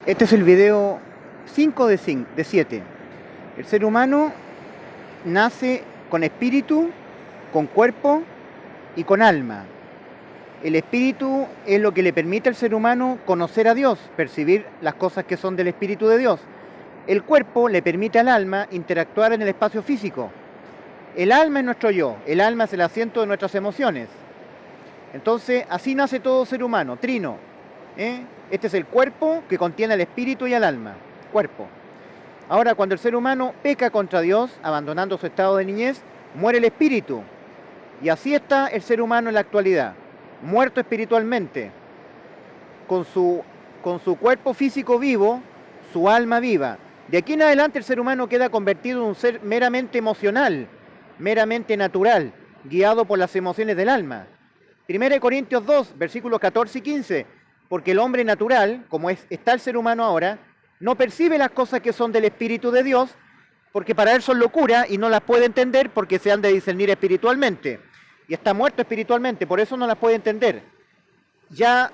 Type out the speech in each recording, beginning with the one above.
Este es el video 5 de 7. El ser humano nace con espíritu, con cuerpo y con alma. El espíritu es lo que le permite al ser humano conocer a Dios, percibir las cosas que son del espíritu de Dios. El cuerpo le permite al alma interactuar en el espacio físico. El alma es nuestro yo, el alma es el asiento de nuestras emociones. Entonces, así nace todo ser humano, trino. Este es el cuerpo que contiene el espíritu y el alma, cuerpo. Ahora, cuando el ser humano peca contra Dios, abandonando su estado de niñez, muere el espíritu. Y así está el ser humano en la actualidad, muerto espiritualmente, con su cuerpo físico vivo, su alma viva. De aquí en adelante el ser humano queda convertido en un ser meramente emocional, meramente natural, guiado por las emociones del alma. 1 Corintios 2, versículos 14 y 15, porque el hombre natural, como está el ser humano ahora, no percibe las cosas que son del Espíritu de Dios, porque para él son locura y no las puede entender porque se han de discernir espiritualmente. Y está muerto espiritualmente, por eso no las puede entender. Ya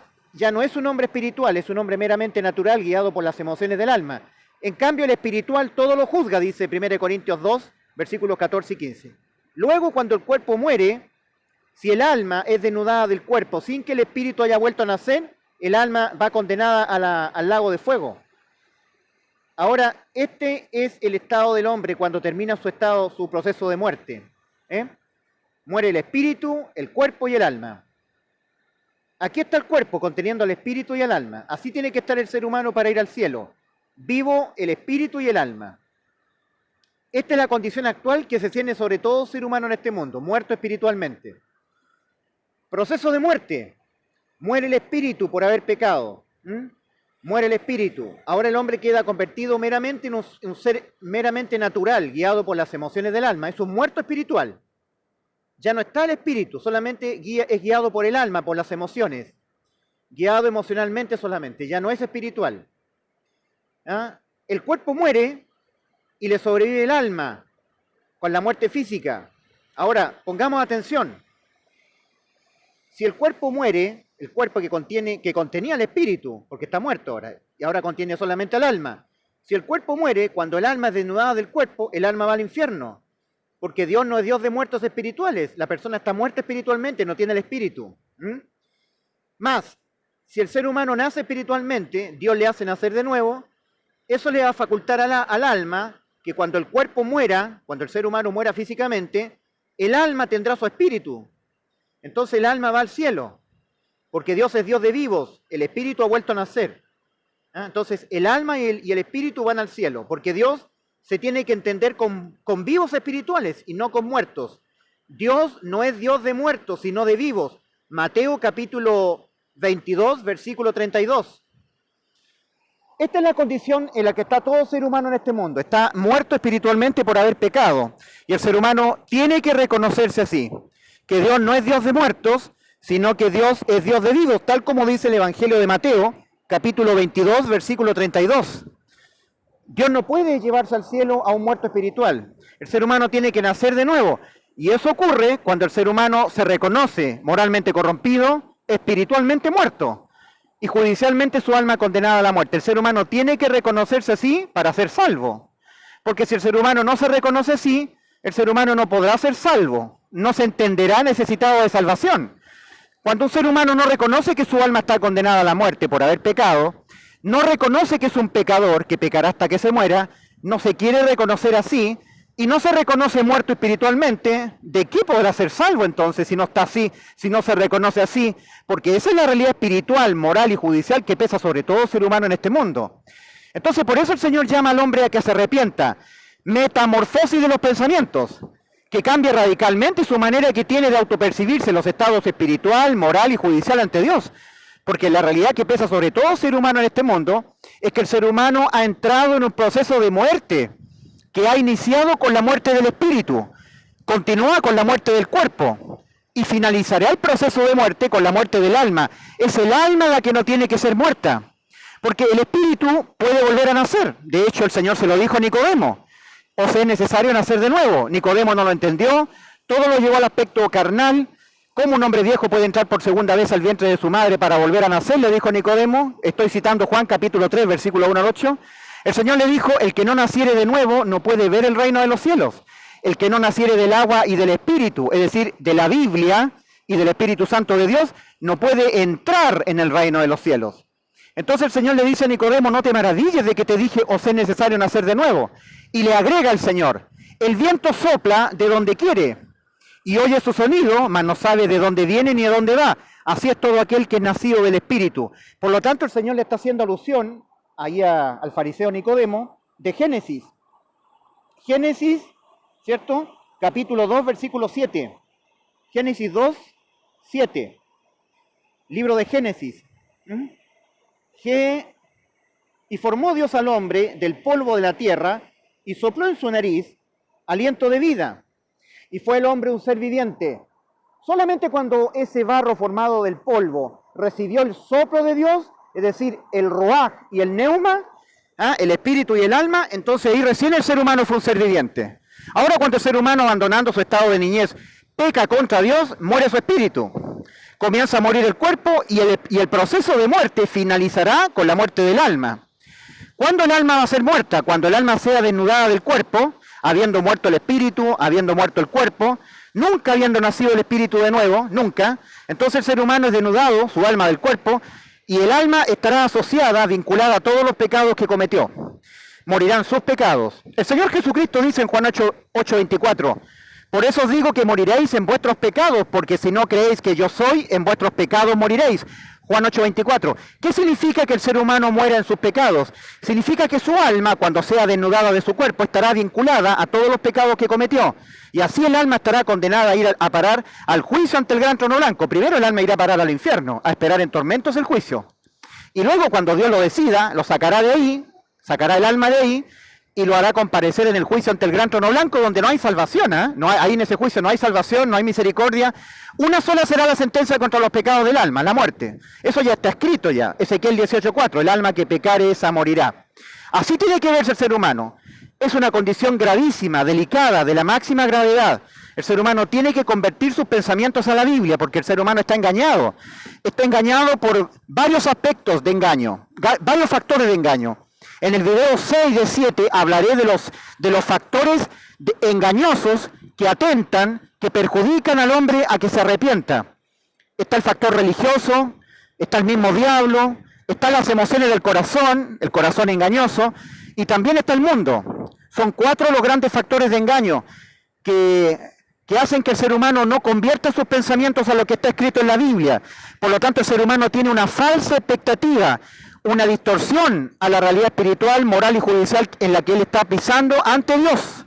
no es un hombre espiritual, es un hombre meramente natural, guiado por las emociones del alma. En cambio, el espiritual todo lo juzga, dice 1 Corintios 2, versículos 14 y 15. Luego, cuando el cuerpo muere, si el alma es desnudada del cuerpo sin que el espíritu haya vuelto a nacer, el alma va condenada al lago de fuego. Ahora, este es el estado del hombre cuando termina su proceso de muerte. Muere el espíritu, el cuerpo y el alma. Aquí está el cuerpo conteniendo el espíritu y el alma. Así tiene que estar el ser humano para ir al cielo. Vivo el espíritu y el alma. Esta es la condición actual que se tiene sobre todo ser humano en este mundo, muerto espiritualmente. Proceso de muerte. Muere el espíritu por haber pecado. Muere el espíritu. Ahora el hombre queda convertido meramente en un ser meramente natural, guiado por las emociones del alma. Es un muerto espiritual. Ya no está el espíritu, solamente es guiado por el alma, por las emociones. Guiado emocionalmente solamente, ya no es espiritual. El cuerpo muere y le sobrevive el alma con la muerte física. Ahora, pongamos atención. Si el cuerpo muere, el cuerpo que contenía el espíritu, porque está muerto ahora, y ahora contiene solamente el alma. Si el cuerpo muere, cuando el alma es desnudada del cuerpo, el alma va al infierno. Porque Dios no es Dios de muertos espirituales. La persona está muerta espiritualmente, no tiene el espíritu. Más, si el ser humano nace espiritualmente, Dios le hace nacer de nuevo, eso le va a facultar al alma que cuando el cuerpo muera, cuando el ser humano muera físicamente, el alma tendrá su espíritu. Entonces el alma va al cielo, porque Dios es Dios de vivos, el espíritu ha vuelto a nacer. Entonces el alma y el espíritu van al cielo, porque Dios se tiene que entender con vivos espirituales y no con muertos. Dios no es Dios de muertos, sino de vivos. Mateo capítulo 22, versículo 32. Esta es la condición en la que está todo ser humano en este mundo. Está muerto espiritualmente por haber pecado. Y el ser humano tiene que reconocerse así, que Dios no es Dios de muertos, sino que Dios es Dios de vivos, tal como dice el Evangelio de Mateo, capítulo 22, versículo 32. Dios no puede llevarse al cielo a un muerto espiritual. El ser humano tiene que nacer de nuevo. Y eso ocurre cuando el ser humano se reconoce moralmente corrompido, espiritualmente muerto, y judicialmente su alma condenada a la muerte. El ser humano tiene que reconocerse así para ser salvo. Porque si el ser humano no se reconoce así, el ser humano no podrá ser salvo. No se entenderá necesitado de salvación. Cuando un ser humano no reconoce que su alma está condenada a la muerte por haber pecado, no reconoce que es un pecador, que pecará hasta que se muera, no se quiere reconocer así, y no se reconoce muerto espiritualmente, ¿de qué podrá ser salvo entonces si no está así, si no se reconoce así? Porque esa es la realidad espiritual, moral y judicial que pesa sobre todo ser humano en este mundo. Entonces por eso el Señor llama al hombre a que se arrepienta. Metamorfosis de los pensamientos, que cambie radicalmente su manera que tiene de autopercibirse los estados espiritual, moral y judicial ante Dios. Porque la realidad que pesa sobre todo ser humano en este mundo es que el ser humano ha entrado en un proceso de muerte que ha iniciado con la muerte del espíritu, continúa con la muerte del cuerpo y finalizará el proceso de muerte con la muerte del alma. Es el alma la que no tiene que ser muerta, porque el espíritu puede volver a nacer. De hecho, el Señor se lo dijo a Nicodemo: os es necesario nacer de nuevo. Nicodemo no lo entendió, todo lo llevó al aspecto carnal, ¿Cómo un hombre viejo puede entrar por segunda vez al vientre de su madre para volver a nacer? Le dijo Nicodemo. Estoy citando Juan capítulo 3, versículo 1 al 8. El Señor le dijo, el que no naciere de nuevo no puede ver el reino de los cielos. El que no naciere del agua y del Espíritu, es decir, de la Biblia y del Espíritu Santo de Dios, no puede entrar en el reino de los cielos. Entonces el Señor le dice a Nicodemo, no te maravilles de que te dije, os es necesario nacer de nuevo. Y le agrega el Señor, el viento sopla de donde quiere y oye su sonido, mas no sabe de dónde viene ni a dónde va. Así es todo aquel que es nacido del Espíritu. Por lo tanto, el Señor le está haciendo alusión ahí al fariseo Nicodemo de Génesis. Génesis, ¿cierto? Capítulo 2, versículo 7. Génesis 2, 7. Libro de Génesis. Y formó Dios al hombre del polvo de la tierra y sopló en su nariz aliento de vida. Y fue el hombre un ser viviente. Solamente cuando ese barro formado del polvo recibió el soplo de Dios, es decir, el ruaj y el neuma, el espíritu y el alma, entonces ahí recién el ser humano fue un ser viviente. Ahora cuando el ser humano, abandonando su estado de niñez, peca contra Dios, muere su espíritu. Comienza a morir el cuerpo y el proceso de muerte finalizará con la muerte del alma. ¿Cuándo el alma va a ser muerta? Cuando el alma sea desnudada del cuerpo, habiendo muerto el espíritu, habiendo muerto el cuerpo, nunca habiendo nacido el espíritu de nuevo, nunca. Entonces el ser humano es desnudado, su alma del cuerpo, y el alma estará asociada, vinculada a todos los pecados que cometió. Morirán sus pecados. El Señor Jesucristo dice en Juan 8:24, por eso os digo que moriréis en vuestros pecados, porque si no creéis que yo soy, en vuestros pecados moriréis. Juan 8:24. ¿Qué significa que el ser humano muera en sus pecados? Significa que su alma, cuando sea desnudada de su cuerpo, estará vinculada a todos los pecados que cometió. Y así el alma estará condenada a ir a parar al juicio ante el gran trono blanco. Primero el alma irá a parar al infierno, a esperar en tormentos el juicio. Y luego cuando Dios lo decida, lo sacará de ahí, sacará el alma de ahí, y lo hará comparecer en el juicio ante el gran trono blanco, donde no hay salvación, ahí en ese juicio no hay salvación, no hay misericordia. Una sola será la sentencia contra los pecados del alma, la muerte. Eso ya está escrito ya, Ezequiel 18:4, el alma que pecare esa morirá. Así tiene que verse el ser humano. Es una condición gravísima, delicada, de la máxima gravedad. El ser humano tiene que convertir sus pensamientos a la Biblia, porque el ser humano está engañado. Está engañado por varios aspectos de engaño, varios factores de engaño. En el video 6 de 7 hablaré de los factores engañosos que atentan, que perjudican al hombre a que se arrepienta. Está el factor religioso, está el mismo diablo, están las emociones del corazón, el corazón engañoso, y también está el mundo. Son 4 los grandes factores de engaño que hacen que el ser humano no convierta sus pensamientos a lo que está escrito en la Biblia. Por lo tanto, el ser humano tiene una falsa expectativa, una distorsión a la realidad espiritual, moral y judicial en la que él está pisando ante Dios.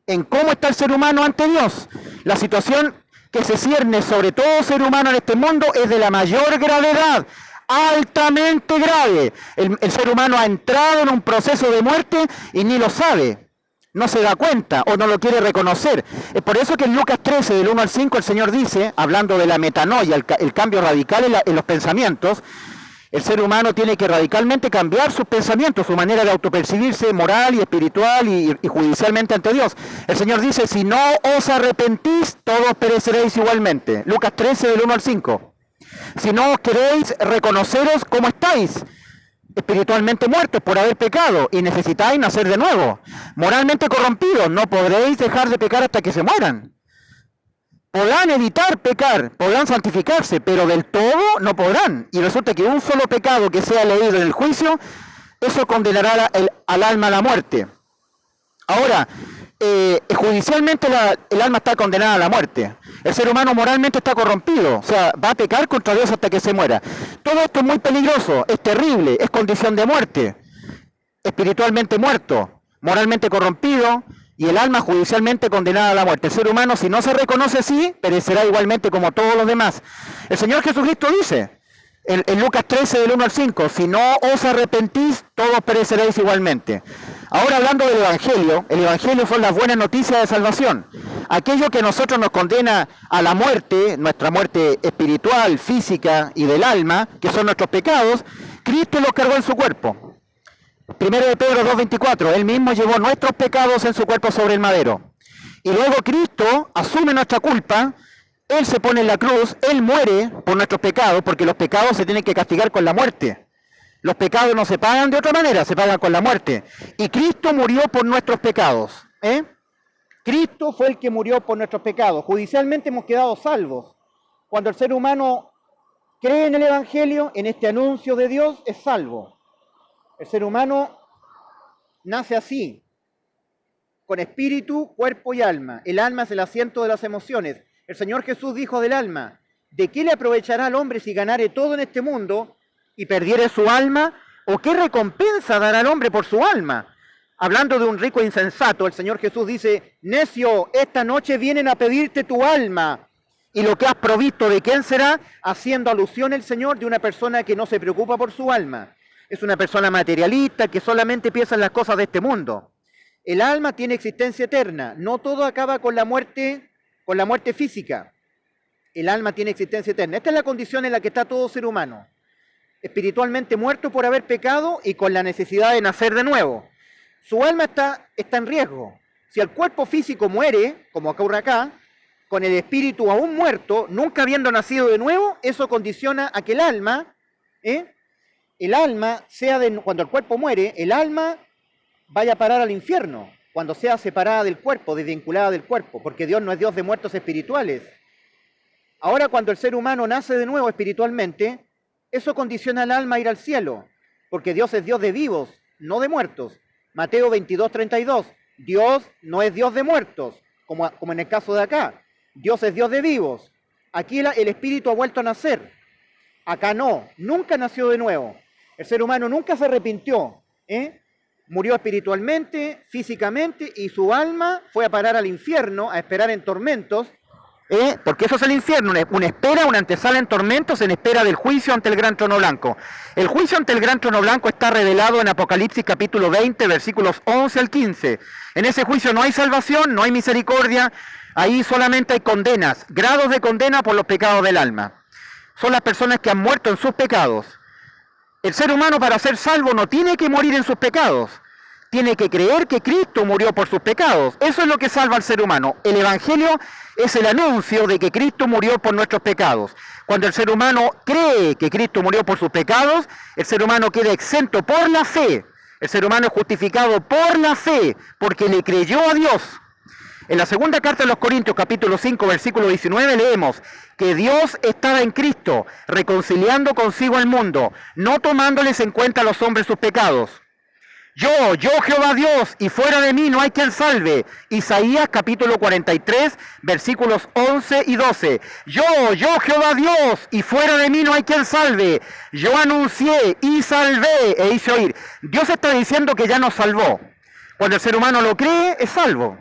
En cómo está el ser humano ante Dios. La situación que se cierne sobre todo ser humano en este mundo es de la mayor gravedad, altamente grave. El ser humano ha entrado en un proceso de muerte y ni lo sabe, no se da cuenta o no lo quiere reconocer. Es por eso que en Lucas 13, del 1 al 5, el Señor dice, hablando de la metanoia, el cambio radical en los pensamientos, el ser humano tiene que radicalmente cambiar sus pensamientos, su manera de autopercibirse moral y espiritual y judicialmente ante Dios. El Señor dice, si no os arrepentís, todos pereceréis igualmente. Lucas 13, del 1 al 5. Si no os queréis reconoceros como estáis, espiritualmente muertos por haber pecado y necesitáis nacer de nuevo. Moralmente corrompidos, no podréis dejar de pecar hasta que se mueran. Podrán evitar pecar, podrán santificarse, pero del todo no podrán. Y resulta que un solo pecado que sea leído en el juicio, eso condenará al alma a la muerte. Ahora, judicialmente el alma está condenada a la muerte. El ser humano moralmente está corrompido, o sea, va a pecar contra Dios hasta que se muera. Todo esto es muy peligroso, es terrible, es condición de muerte. Espiritualmente muerto, moralmente corrompido, y el alma judicialmente condenada a la muerte. El ser humano, si no se reconoce así, perecerá igualmente como todos los demás. El Señor Jesucristo dice, en Lucas 13, del 1 al 5, si no os arrepentís, todos pereceréis igualmente. Ahora hablando del Evangelio, el Evangelio son las buenas noticias de salvación. Aquello que a nosotros nos condena a la muerte, nuestra muerte espiritual, física y del alma, que son nuestros pecados, Cristo los cargó en su cuerpo. Primero de Pedro 2:24, Él mismo llevó nuestros pecados en su cuerpo sobre el madero. Y luego Cristo asume nuestra culpa Él se pone en la cruz, Él muere por nuestros pecados, porque los pecados se tienen que castigar con la muerte. Los pecados no se pagan de otra manera, se pagan con la muerte. Y Cristo murió por nuestros pecados. Cristo fue el que murió por nuestros pecados. Judicialmente hemos quedado salvos. Cuando el ser humano cree en el Evangelio, en este anuncio de Dios, es salvo. El ser humano nace así, con espíritu, cuerpo y alma. El alma es el asiento de las emociones. El Señor Jesús dijo del alma: ¿de qué le aprovechará al hombre si ganare todo en este mundo y perdiere su alma? ¿O qué recompensa dará al hombre por su alma? Hablando de un rico insensato, el Señor Jesús dice: necio, esta noche vienen a pedirte tu alma, y lo que has provisto, ¿de quién será? Haciendo alusión el Señor de una persona que no se preocupa por su alma. Es una persona materialista que solamente piensa en las cosas de este mundo. El alma tiene existencia eterna. No todo acaba con la muerte física. El alma tiene existencia eterna. Esta es la condición en la que está todo ser humano. Espiritualmente muerto por haber pecado y con la necesidad de nacer de nuevo. Su alma está en riesgo. Si el cuerpo físico muere, como ocurre acá, con el espíritu aún muerto, nunca habiendo nacido de nuevo, eso condiciona a que el alma, cuando el cuerpo muere, el alma vaya a parar al infierno, cuando sea separada del cuerpo, desvinculada del cuerpo, porque Dios no es Dios de muertos espirituales. Ahora, cuando el ser humano nace de nuevo espiritualmente, eso condiciona al alma a ir al cielo, porque Dios es Dios de vivos, no de muertos. Mateo 22:32, Dios no es Dios de muertos, como en el caso de acá. Dios es Dios de vivos. Aquí el espíritu ha vuelto a nacer. Acá no, nunca nació de nuevo. El ser humano nunca se arrepintió. Murió espiritualmente, físicamente, y su alma fue a parar al infierno, a esperar en tormentos. Porque eso es el infierno, una espera, una antesala en tormentos en espera del juicio ante el gran trono blanco. El juicio ante el gran trono blanco está revelado en Apocalipsis capítulo 20, versículos 11 al 15. En ese juicio no hay salvación, no hay misericordia, ahí solamente hay condenas, grados de condena por los pecados del alma. Son las personas que han muerto en sus pecados. El ser humano, para ser salvo, no tiene que morir en sus pecados. Tiene que creer que Cristo murió por sus pecados. Eso es lo que salva al ser humano. El Evangelio es el anuncio de que Cristo murió por nuestros pecados. Cuando el ser humano cree que Cristo murió por sus pecados, el ser humano queda exento por la fe. El ser humano es justificado por la fe, porque le creyó a Dios. En la segunda carta de los Corintios, capítulo 5, versículo 19, leemos que Dios estaba en Cristo, reconciliando consigo al mundo, no tomándoles en cuenta a los hombres sus pecados. Yo Jehová Dios, y fuera de mí no hay quien salve. Isaías capítulo 43, versículos 11 y 12. Yo Jehová Dios, y fuera de mí no hay quien salve. Yo anuncié y salvé e hice oír. Dios está diciendo que ya nos salvó. Cuando el ser humano lo cree, es salvo.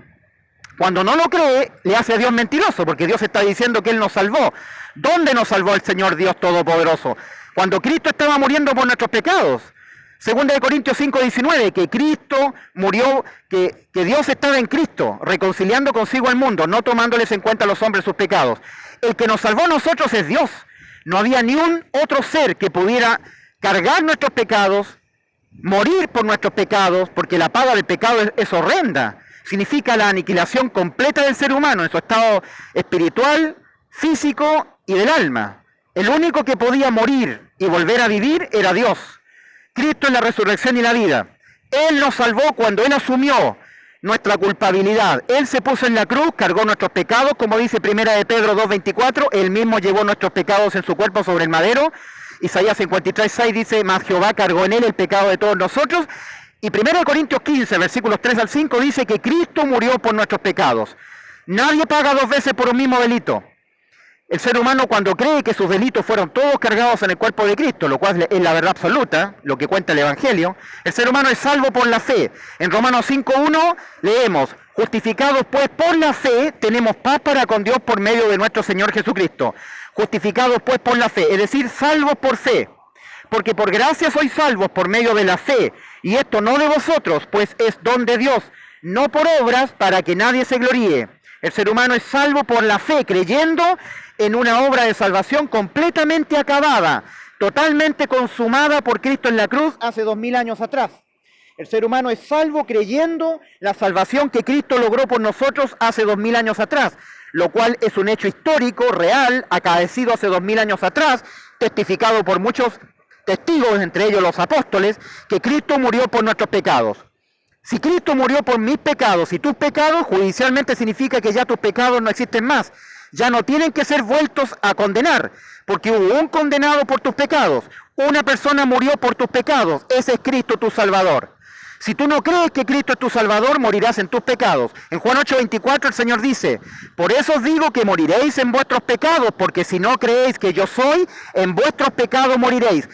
Cuando no lo cree, le hace a Dios mentiroso, porque Dios está diciendo que Él nos salvó. ¿Dónde nos salvó el Señor Dios Todopoderoso? Cuando Cristo estaba muriendo por nuestros pecados. Segunda de Corintios 5:19, que Cristo murió, que Dios estaba en Cristo, reconciliando consigo al mundo, no tomándoles en cuenta a los hombres sus pecados. El que nos salvó a nosotros es Dios. No había ni un otro ser que pudiera cargar nuestros pecados, morir por nuestros pecados, porque la paga del pecado es horrenda. Significa la aniquilación completa del ser humano en su estado espiritual, físico y del alma. El único que podía morir y volver a vivir era Dios. Cristo es la resurrección y la vida. Él nos salvó cuando Él asumió nuestra culpabilidad. Él se puso en la cruz, cargó nuestros pecados, como dice Primera de Pedro 2:24, Él mismo llevó nuestros pecados en su cuerpo sobre el madero. Isaías 53:6 dice, mas Jehová cargó en Él el pecado de todos nosotros. Y 1 Corintios 15, versículos 3 al 5, dice que Cristo murió por nuestros pecados. Nadie paga dos veces por un mismo delito. El ser humano, cuando cree que sus delitos fueron todos cargados en el cuerpo de Cristo, lo cual es la verdad absoluta, lo que cuenta el Evangelio, el ser humano es salvo por la fe. En Romanos 5:1 leemos, justificados pues por la fe, tenemos paz para con Dios por medio de nuestro Señor Jesucristo. Justificados pues por la fe, es decir, salvos por fe. Porque por gracia sois salvos por medio de la fe, y esto no de vosotros, pues es don de Dios, no por obras para que nadie se gloríe. El ser humano es salvo por la fe, creyendo en una obra de salvación completamente acabada, totalmente consumada por Cristo en la cruz hace 2000 años atrás. El ser humano es salvo creyendo la salvación que Cristo logró por nosotros hace 2000 años atrás. lo cual es un hecho histórico, real, acaecido hace 2000 años atrás, testificado por muchos testigos, entre ellos los apóstoles, que Cristo murió por nuestros pecados. Si Cristo murió por mis pecados y tus pecados, judicialmente significa que ya tus pecados no existen más. Ya no tienen que ser vueltos a condenar, porque hubo un condenado por tus pecados. Una persona murió por tus pecados. Ese es Cristo tu Salvador. Si tú no crees que Cristo es tu Salvador, morirás en tus pecados. En Juan 8:24 el Señor dice: por eso os digo que moriréis en vuestros pecados, porque si no creéis que yo soy, en vuestros pecados moriréis.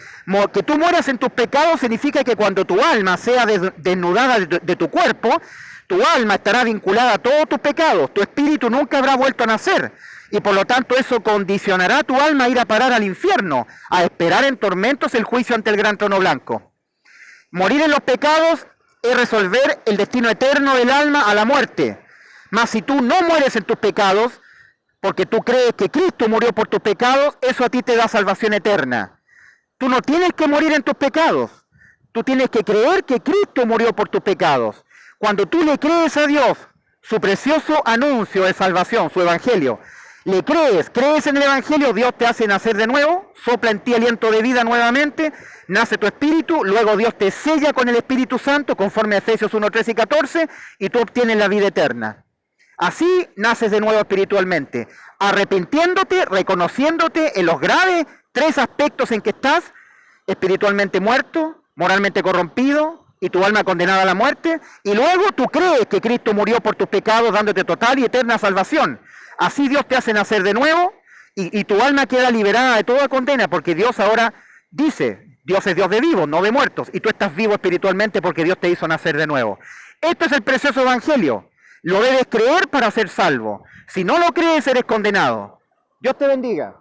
Que tú mueras en tus pecados significa que cuando tu alma sea desnudada de tu cuerpo, tu alma estará vinculada a todos tus pecados. Tu espíritu nunca habrá vuelto a nacer. Y por lo tanto eso condicionará a tu alma a ir a parar al infierno, a esperar en tormentos el juicio ante el gran trono blanco. Morir en los pecados es resolver el destino eterno del alma a la muerte. Mas si tú no mueres en tus pecados, porque tú crees que Cristo murió por tus pecados, eso a ti te da salvación eterna. Tú no tienes que morir en tus pecados. Tú tienes que creer que Cristo murió por tus pecados. Cuando tú le crees a Dios, su precioso anuncio de salvación, su evangelio, le crees en el evangelio, Dios te hace nacer de nuevo, sopla en ti aliento de vida nuevamente, nace tu espíritu, luego Dios te sella con el Espíritu Santo, conforme a Efesios 1, 13 y 14, y tú obtienes la vida eterna. Así naces de nuevo espiritualmente, arrepintiéndote, reconociéndote en los graves 3 aspectos en que estás: espiritualmente muerto, moralmente corrompido y tu alma condenada a la muerte, y luego tú crees que Cristo murió por tus pecados dándote total y eterna salvación. Así Dios te hace nacer de nuevo y tu alma queda liberada de toda condena, porque Dios ahora dice: Dios es Dios de vivos, no de muertos, y tú estás vivo espiritualmente porque Dios te hizo nacer de nuevo. Esto es el precioso evangelio. Lo debes creer para ser salvo. Si no lo crees, eres condenado. Dios te bendiga.